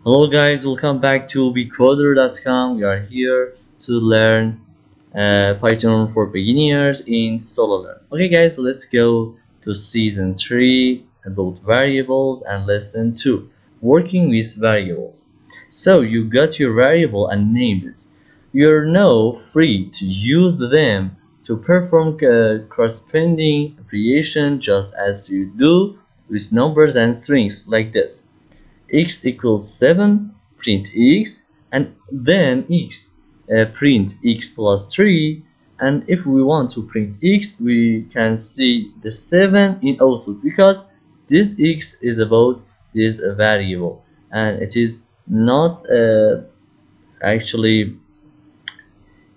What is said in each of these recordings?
Hello guys, welcome back to becoder.com. We are here to learn Python for beginners in sololearn. Okay guys, let's go to season 3 about variables and lesson 2, working with variables. So you got your variable and named it. You're now free to use them to perform corresponding operation just as you do with numbers and strings like this. X equals 7, print x, and then x, print x plus 3, and if we want to print x, we can see the 7 in output because this x is about this variable, and it is not actually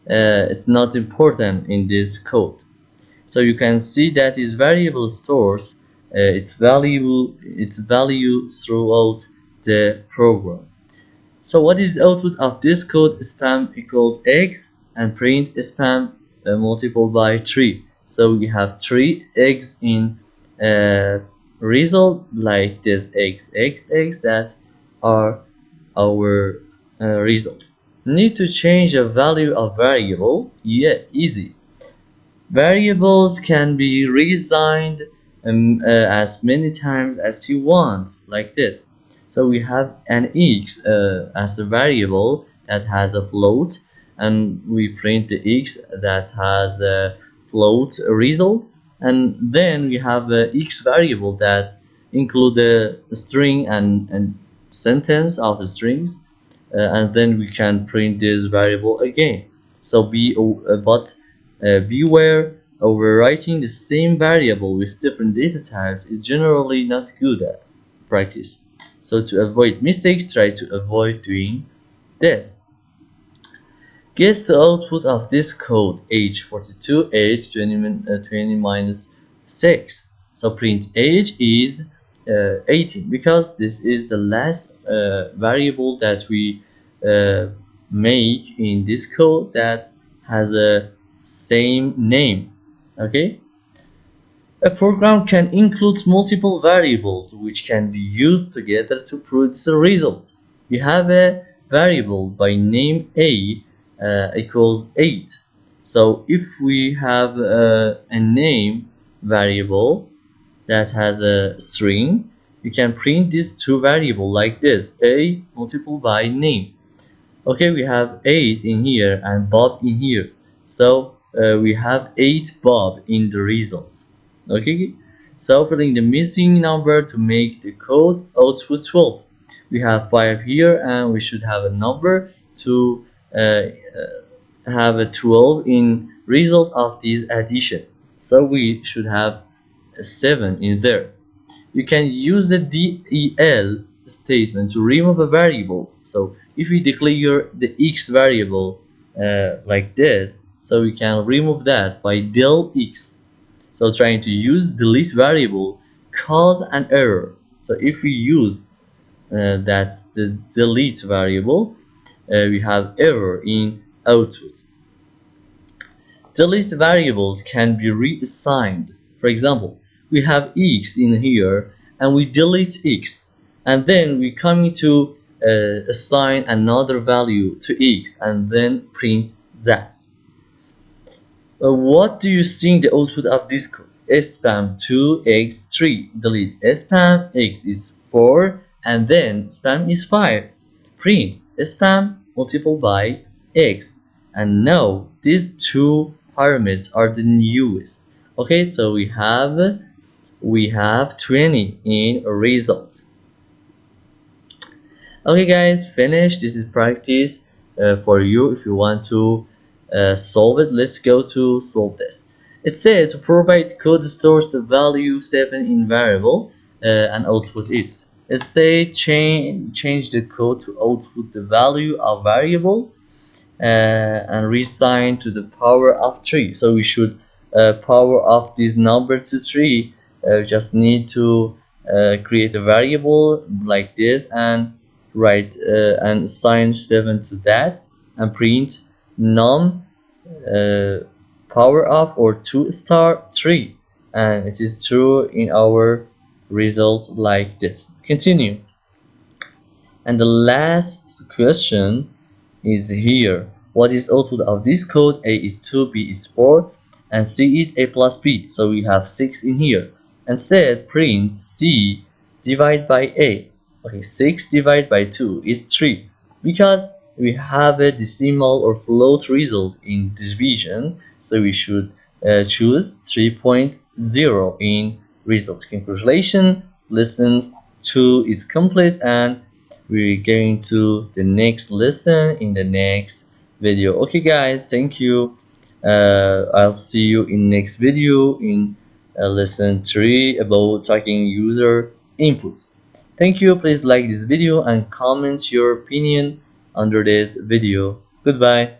it's not important in this code. So you can see that this variable stores its value throughout the program. So what is the output of this code? Spam equals x and print spam multiplied by 3. So we have 3 eggs in result like this x that are our result. Need to change the value of variable? Yeah, easy. Variables can be reassigned as many times as you want, like this. So we have an x as a variable that has a float, and we print the x that has a float result, and then we have a x variable that include a string and sentence of strings, and then we can print this variable again. So beware, overwriting the same variable with different data types is generally not good at practice. So to avoid mistakes, try to avoid doing this. Guess the output of this code: age 42, age 20 minus 6. So print age is 18 because this is the last variable that we make in this code that has a same name. Okay, a program can include multiple variables which can be used together to produce a result. We have a variable by name a equals 8. So if we have a name variable that has a string, you can print these two variables like this: a multiplied by name. Okay, we have 8 in here and Bob in here, so we have 8 Bob in the results. Okay, so filling the missing number to make the code output 12. We have 5 here and we should have a number to have a 12 in result of this addition, so we should have a 7 in there. You can use the del statement to remove a variable. So if we declare the x variable like this, so we can remove that by del x. So trying to use delete variable cause an error. So if we use that's the delete variable, we have error in output. Delete variables can be reassigned. For example, we have x in here and we delete x, and then we come to assign another value to x and then print that. What do you think the output of this code? Spam 2x3, delete spam, x is 4, and then spam is 5. Print spam multiplied by x, and now these two parameters are the newest. Okay, so we have 20 in result. Okay guys, finished. This is practice for you. If you want to solve it, let's go to solve this. It said to provide code stores the value 7 in variable and output it. It say change the code to output the value of variable and reassign to the power of 3. So we should power of this number to 3. We just need to create a variable like this and write and assign 7 to that and print num power of or 2 star 3, and it is true in our result like this. Continue. And the last question is here. What is output of this code? A is 2, B is 4, and C is A plus B. So we have 6 in here. And set print C divided by A. Okay, 6 divided by 2 is 3. Because we have a decimal or float result in division, so we should choose 3.0 in result. Congratulations, lesson 2 is complete, and we're going to the next lesson in the next video. Okay guys, thank you. I'll see you in next video in lesson 3 about tracking user inputs. Thank you. Please like this video and comment your opinion under this video. Goodbye.